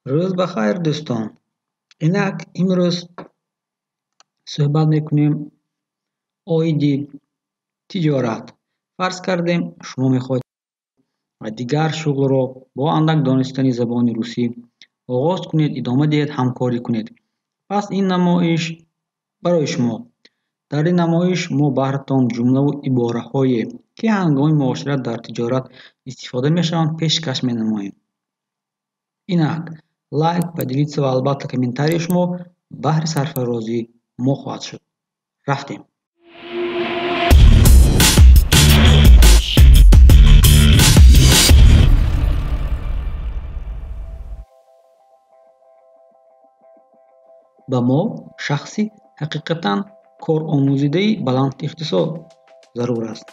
روز بخیر دوستان. اینک امروز صحبت میکنیم اویدی تجارت. فرض کردیم شما میخواید دیگر شغل را با اندک دانستن زبان روسی آغاز کنید، ادامه دهید، همکاری کنید. پس این نمایش برای شما. در این نمایش ما براتان جمله و عباره های که هنگام معاشرت در تجارت استفاده میشوند پیشکش مینماییم. اینک لایک، поделиться و البته کامنتاری شما بهر سرفرازی ما خواهد شد. رفتیم. به ما شخصی حقیقتا کارآموزیده بلند اختصاص ضرور است.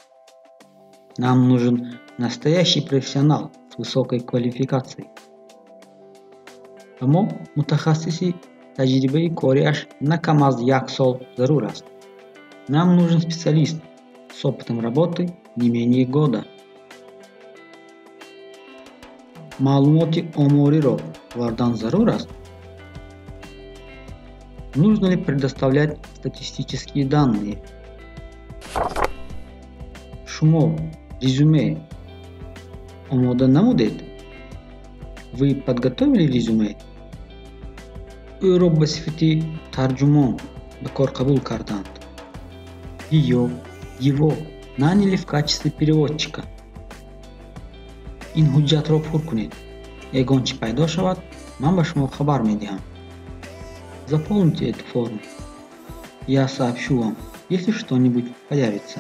Нам нужен настоящий профессионал с высокой квалификацией. اما متخصصی تجربه کاریش نه کم از 1 سال ضرور است. Нам нужен специалист с опытом работы не менее года. Маълумоти омориро вардан зарур аст. Нужно ли предоставлять статистические данные? Шумо резюме омода намудед? Вы подготовили резюме? Ӯро ба сифати тарҷумон ба кор қабул карданд. Её, его наняли в качестве переводчика. Ин ҳуҷҷатро пур кунед. Ягон чӣ пайдо шавад, ман ба шумо хабар медиҳам. Заполните эту форму. Я сообщу вам, если что-нибудь появится.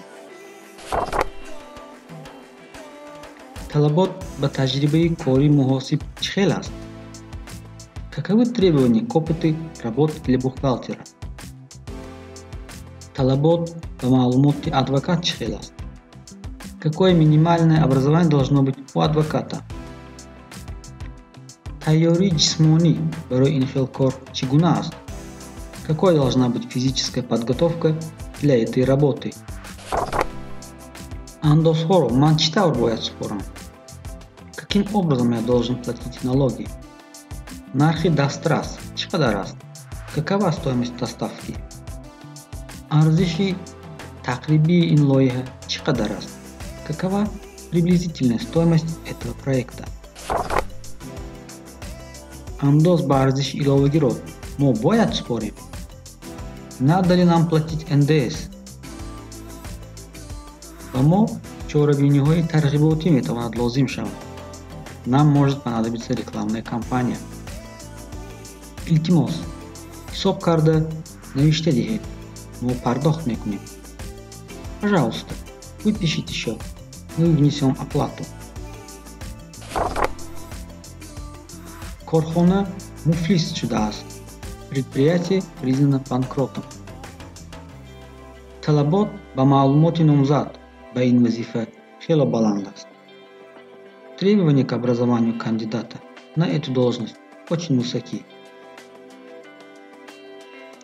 Талабот ба таҷрибаи корӣ муносиб чӣ хел аст? Каковы требования к опыту работы для бухгалтера? Талабот ба маълумоти адвокат чӣ хел аст? Какое минимальное образование должно быть у адвоката? Тайёрии ҷисмонӣ барои ин хел кор чӣ гуна аст? Какой должна быть физическая подготовка для этой работы? Андозҳоро ман чӣ тавр бояд супорам? Каким образом я должен платить налоги? Нархи дастрас чӣ қадар аст? Какова стоимость доставки? Арзиши тақрибии ин лоиҳа чӣ қадар аст? Какова приблизительная стоимость этого проекта? Андоз ба арзиши иловагиро мо бояд супорем? Надо ли нам платить НДС? Ба мо чорабиниҳои тарғиботӣ метавонад лозим шавад. Нам может понадобиться рекламная кампания. Илтимос, ҳисоб карда навишта диҳед. Мы пардохт мекунем. Пожалуйста, выпишите счет. Мы внесем оплату. Корхона муфлис шудааст. Предприятие признано банкротом. Талабот ба маълумоти номзад ба ин вазифа хело баланд аст. Требования к образованию кандидата на эту должность очень высоки.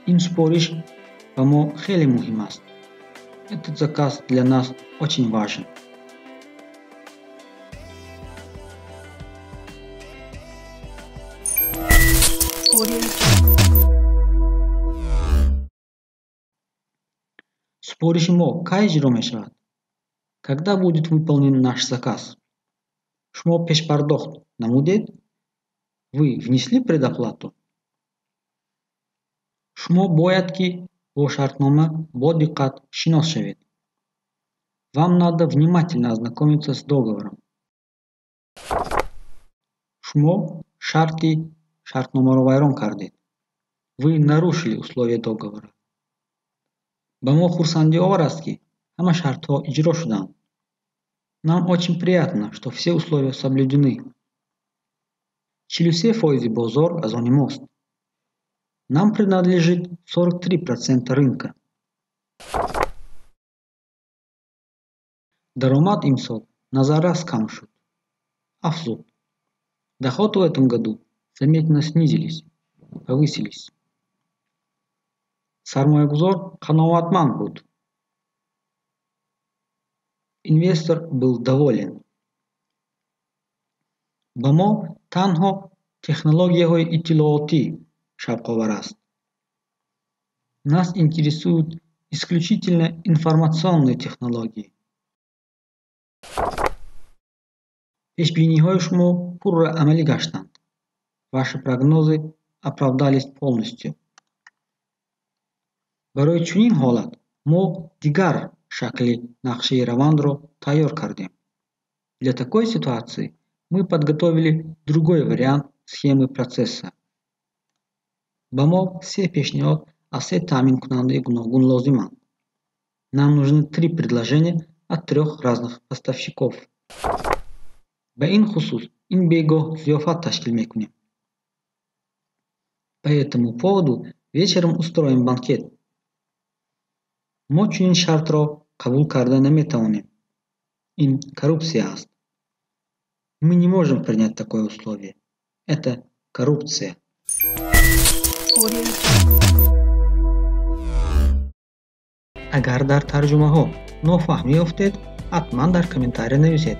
Ин супориш ба мо хеле муҳим аст. Этот заказ для нас очень важен. Супориши мо кай иҷро мешавад? Когда будет выполнен наш заказ? Шумо пешпардохт намудед? Вы внесли предоплату? Шумо бояд ки бо шартнома бо диққат шинос шавед. Вам надо внимательно ознакомиться с договором. Шумо шарти шартномаро вайрон кардед. Вы нарушили условия договора. Ба мо хурсандиовар аст ки ҳама шартҳо иҷро шуданд. Нам очень приятно, что все условия соблюдены. 43% бозор аз они мост. Нам принадлежит 43% рынка. Даромад имсол на зараз кам шуд. Афзуд. Доходы в этом году заметно снизились, повысились. Сармоягузор қаноатманд буд. Инвестор был доволен. ба мо танҳо технологияҳои иттилоотӣ шавқовар аст. Нас интересуют исключительно информационные технологии. Пешбиниҳои шумо пурра амалӣ гаштанд. Ваши прогнозы оправдались полностью. Барои чунин ҳолат мо дигар шакли нақшаи равандро тайёр кардем. Для такой ситуации мы подготовили другой вариант схемы процесса. Ба мо се пешниҳод аз се таъминкунандаи гуногун лозиманд. Нам нужны 3 предложения от 3 разных поставщиков. Ба ин хусус ин бегоҳ зиёфат ташкил мекунем. По этому поводу вечером устроим банкет. Мо чунин шартро қабул карда наметавонем. Ин коррупсия аст. Мы не можем принять такое условие. Это коррупция. Агар дар тарҷумаҳо нофаҳмӣ ёфтед, ҳатман дар комментария нависед,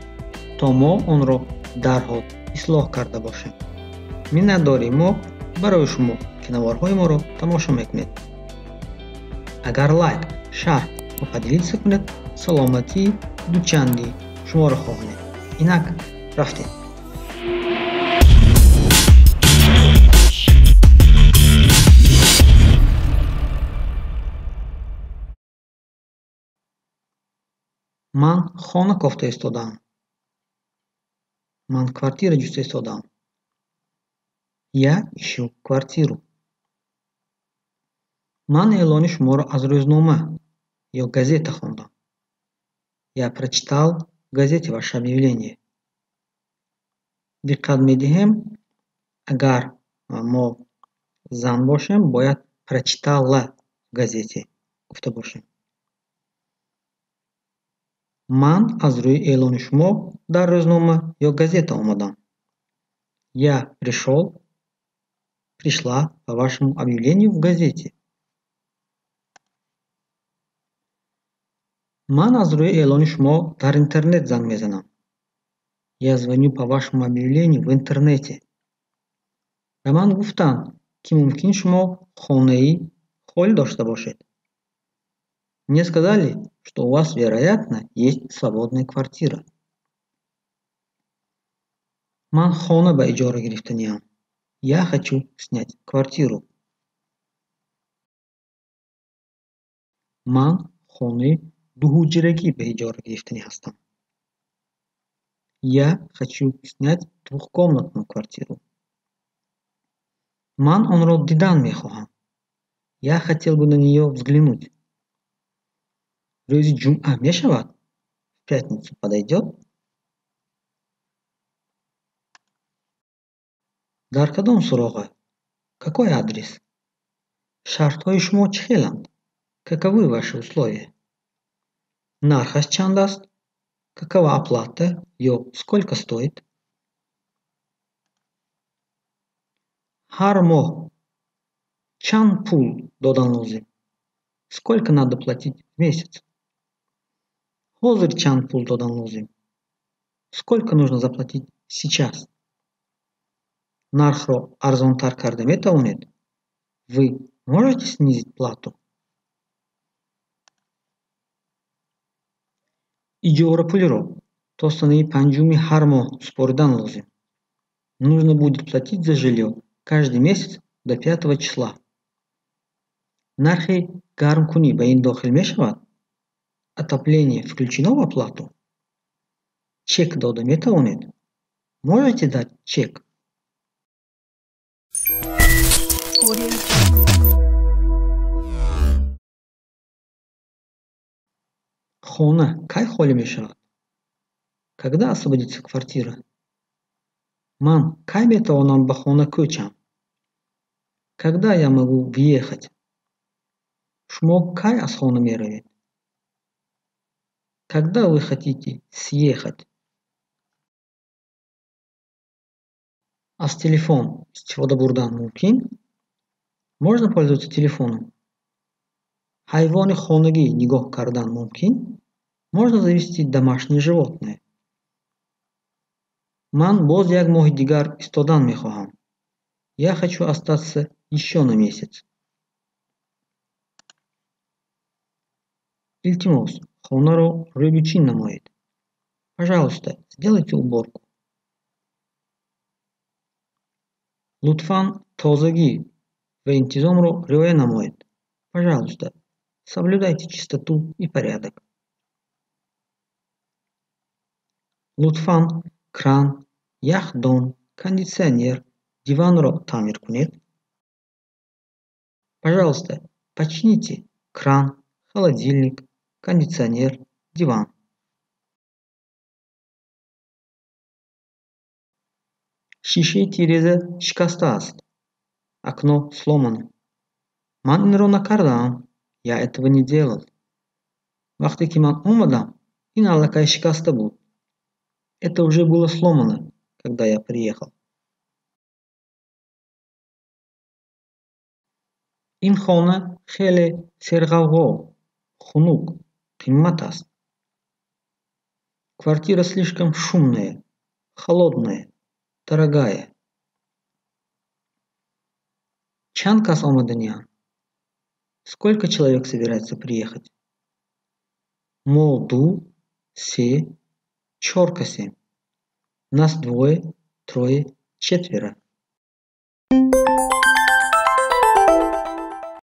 то мо онро дарҳол ислоҳ карда бошем. Миннатдорим мо барои шумо киноварҳои моро тамошо мекунед. Агар лайк, шарҳ ва поделиться кунед, саломатии дучанди шуморо хоҳонем. Инак рафтем. Ман хона кофта истодаам. Ман квартира ҷуста истодаам. Я ищу квартиру. Ман эълони шуморо аз рӯзнома ё газета хондам. Я прочитал в газете ваше объявление. Диққат медиҳем, агар мо зан бошем, бояд прочитала в газете гуфта бошем. Ман аз рӯи эълони шумо дар рӯзнома ё газета омадам. Я пришла по вашему объявлению в газете. Ман аз рӯи эълони шумо дар интернет занг мезанам. Я звоню по вашему объявлению в интернете. Ба ман гуфтанд, ки мумкин шумо хонаи холӣ дошта бошед. Мне сказали, что у вас, вероятно, есть свободная квартира. Ман хона ба иҷора гирифтаниам. Я хочу снять квартиру. Ман хонаи дуҳуҷрагӣ ба иҷора гирифтанӣ ҳастам. Я хочу снять двухкомнатную квартиру. Ман онро дидан мехоҳам. Я хотел бы на неё взглянуть. Рӯзи ҷумъа мешавад? В пятницу подойдёт? Дар кадом суроға? Какой адрес? Шартҳои шумо чӣ хеланд? Каковы ваши условия? Нархаш чанд аст? Какова оплата ё сколько стоит? Ҳар моҳ чанд пул додан лозим? Сколько надо платить в месяц? Ҳозир чанд пул додан лозим? Сколько нужно заплатить сейчас? Нархро арзонтар карда метавонед? Вы можете снизить плату? Иҷора пулиро то санаи 5 ҳар моҳ супоридан лозим. Нужно будет платить за жилье каждый месяц до 5 числа. Нархи гармкунӣ ба ин дохил мешавад? Отопление включено в оплату? Чек дода метавонед? Можете дать чек? Хона кай холӣ мешавад? Когда освободится квартира? Ман кай метавонам ба хона кӯчам? Когда я могу въехать? Шумо кай аз хона меравед? Когда вы хотите съехать? Аз телефон истифода бурдан мумкин? Можно пользоваться телефоном? Ҳайвони хонагӣ нигоҳ кардан мумкин? Можно завести домашние животные. Ман боз як моги дигар истодан мехогам. Я хочу остаться еще на месяц. Ильтимос, хонаро рыбичин намоет. Пожалуйста, сделайте уборку. Лутфан тозаги, вейнтизомро рёя намоет. Пожалуйста, соблюдайте чистоту и порядок. Лутфан кран, яхдон, кондиционер, диванро тамир кунет. Пожалуйста, почините кран, холодильник, кондиционер, диван. Шише терезе шикаста аст. Окно сломано. Ман инро накардам. Я этого не делал. Вахтыки ман умадам, ин аллакай шикаста был. Это уже было сломано, когда я приехал. Ин хона хеле сергалго, хунук, кимматас. Квартира слишком шумная, холодная, дорогая. Чанкас омаданян. Сколько человек собирается приехать? Молду, се, чоркасе. Нас двое, трое, четверо.